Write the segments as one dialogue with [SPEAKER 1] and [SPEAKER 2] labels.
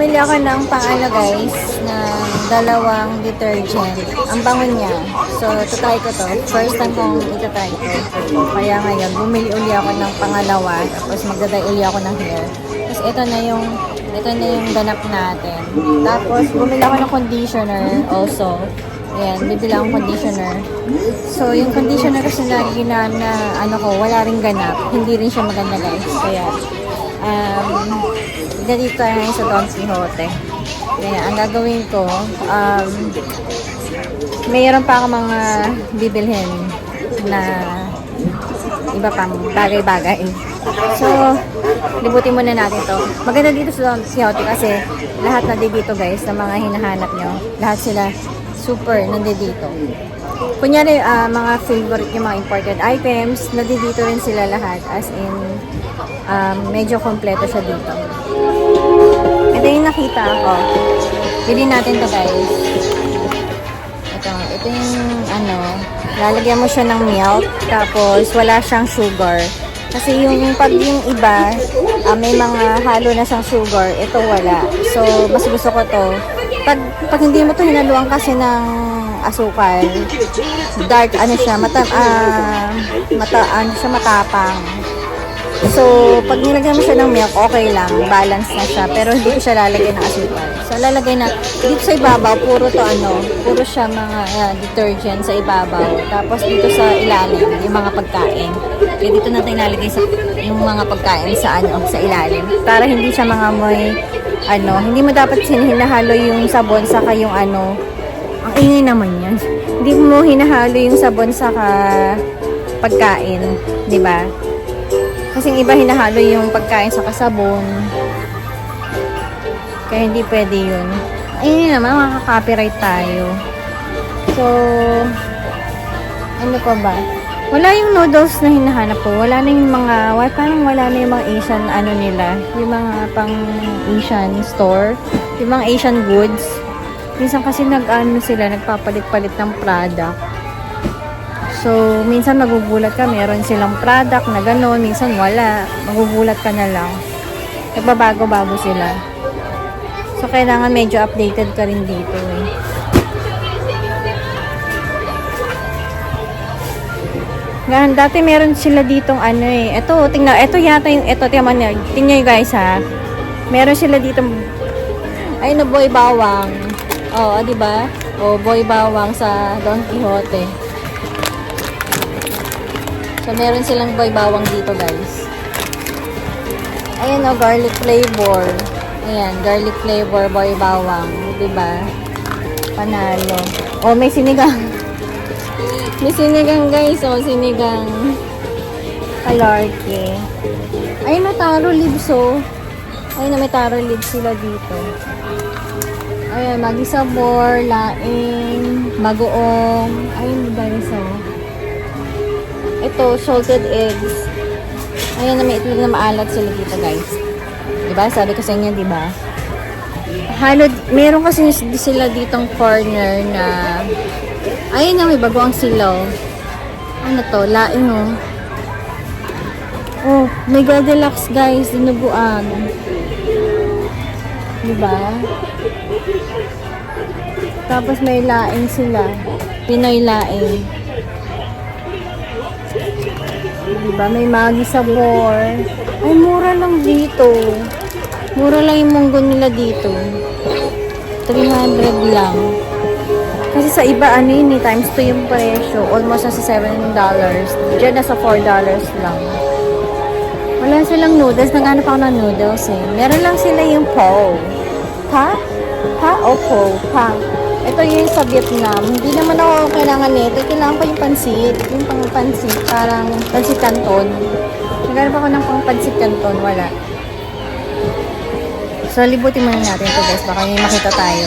[SPEAKER 1] bumili ako ng pang-ano guys, ng dalawang detergent. Ang bango niya. So, tutry ko to. First time kong itatry ko. Kaya ngayon, bumili uli ako ng pangalawa. Tapos magdaday uli ako ng hair. Tapos ito na yung ganap natin. Tapos, bumili ako ng conditioner also. Ayan, bibili akong conditioner. So, yung conditioner kasi na ano ko, wala ring ganap. Hindi rin siya maganda guys. Kaya, ganito tayo sa Don Quixote. Kaya, ang gagawin ko, mayroon pa ako mga bibilhin na iba pang bagay-bagay. So, libutin muna natin to. Maganda dito sa Don Quixote kasi lahat na dito guys, na mga hinahanap nyo. Lahat sila super nandito. Kunyari, mga favorite yung mga imported items, nandito rin sila lahat. As in, medyo kompleto siya dito. Ito yung nakita ko. Bilhin natin to guys. Ito yung lalagyan mo siya ng milk, tapos wala siyang sugar. Kasi pag yung iba, may mga halo na siyang sugar, ito wala. So, mas gusto ko to. Pag hindi mo to hinaluan kasi ng asukal, dark, siya, matapang. So, pag nilagyan mo siya ng milk, okay lang, balance na siya. Pero hindi ko siya lalagyan ng asukal. So, lalagay na, dito sa ibabaw, puro siya mga detergent sa ibabaw. Tapos dito sa ilalim, yung mga pagkain. Kaya dito natin ilalagay yung mga pagkain sa ilalim. Para hindi siya mga hindi mo dapat hinahalo yung sabon saka yung ang ingay naman yan. Hindi mo hinahalo yung sabon saka pagkain, di ba? Kasi yung iba hinahalo yung pagkain sa kasabon. Kaya hindi pwede yun. Ayun naman, makaka-copyright tayo. So, ano pa ba? Wala yung noodles na hinahanap ko. Wala na yung parang wala na yung mga Asian nila. Yung mga pang Asian store. Yung mga Asian goods. Minsan kasi nagpapalit-palit ng product. So, minsan magugulat ka, meron silang product na gano'n, minsan wala. Magugulat ka na lang. Nagbabago-bago sila. So, kailangan medyo updated ka rin dito eh. Ngayon, dati meron sila ditong ito, tingnan, ito yata yung, tingnan nyo guys ha. Meron sila ditong, boy bawang. Oo, diba? Boy bawang sa Don Quixote. So, meron silang boy bawang dito, guys. Ayan, garlic flavor. Ayan, garlic flavor, boy bawang. Diba? Panalo. May sinigang. May sinigang, guys. Sinigang. Alarke. Ayun, may taro leaves, Ayun, may taro leaves sila dito. Ayan, magisabor, laing, bagoong. Ayun, guys, Ito, salted eggs. Ayan na, may itlog na maalat sila dito, guys. Diba? Sabi ko sa inyo, diba? Meron kasi sila ditong corner na ayun na, may bagoong silaw. Ano to? Laing, may Goldilocks, guys. Dinuguan. Diba? Tapos may laing sila. Pinoy laing. Diba? May magi sabor. Ay, mura lang dito. Mura lang yung munggo nila dito. 300 lang. Kasi sa iba, times 2 yung presyo. Almost nasa $7. Diyan nasa $4 lang. Wala silang noodles. Naghanap ako ng noodles eh. Meron lang sila yung po. Pa? Pa o po? Pa. Ito yung sa Vietnam. Hindi naman ako kailangan nito. Kailangan ko yung pansit. Yung pang pansit. Parang pansit canton. Naghanap ako ng pang pansit canton. Wala. So, libutin muna natin ito guys. Baka may makita tayo.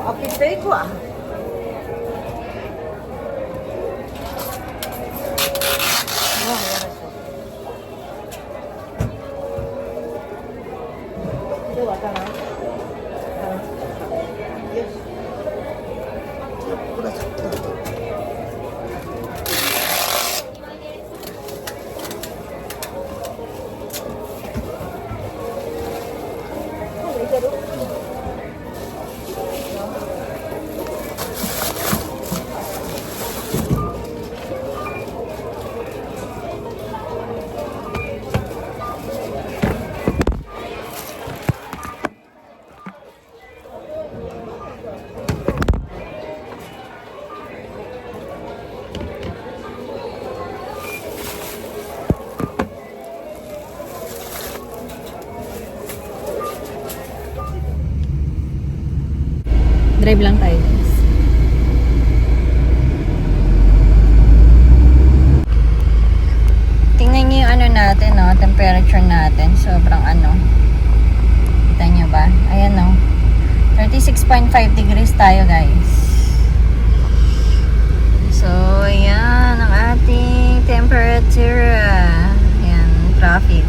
[SPEAKER 2] Apitay ko ah.
[SPEAKER 1] Drive lang tayo, guys. Tingnan niyo yung ano natin, no? Temperature natin. Sobrang ano. Kita niyo ba? Ayan, no? 36.5 degrees tayo, guys. So, ayan ang ating temperature. Ayan, traffic.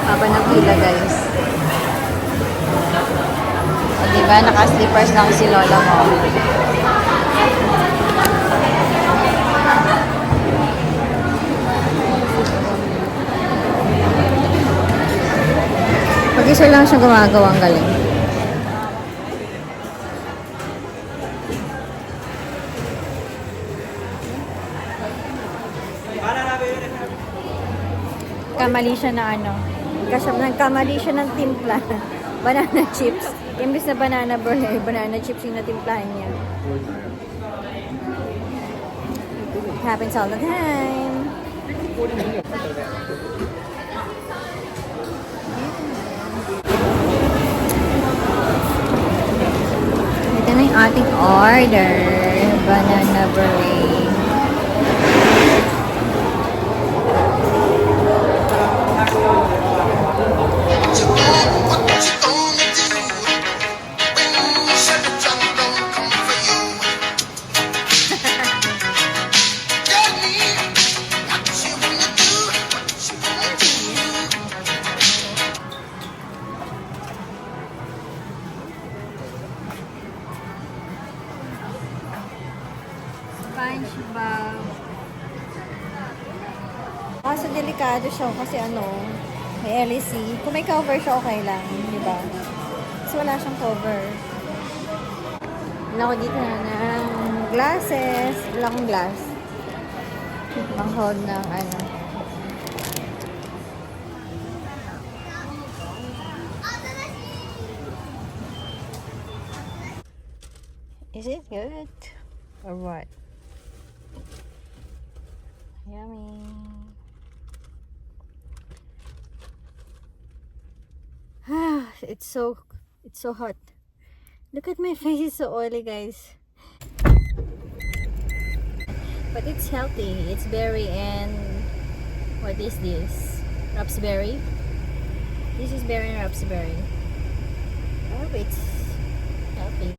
[SPEAKER 1] Haba ng pila, guys. O, diba? Naka-slippers lang si lola mo. Pag-isa lang siya gumagawa, ang galing. Kamali siya na ano. Nagkamali siya ng timpla. Banana chips. Imbis na banana burger, banana chips yung natimplahan niya. It happens all the time. Ito na yung ating order. Banana burger. SpongeBob. Kaso delikado siya kasi ano, may LEC. Kung may cover siya, okay lang, di ba? Kasi wala siyang cover. Wala ko dito ng glasses. Wala akong glass. Pang-hold ng ano. Is it good? Or what? Yummy. It's so hot. Look at my face, it's so oily, guys. But it's healthy. It's berry and what is this? Raspberry. This is berry and raspberry. I hope it's healthy.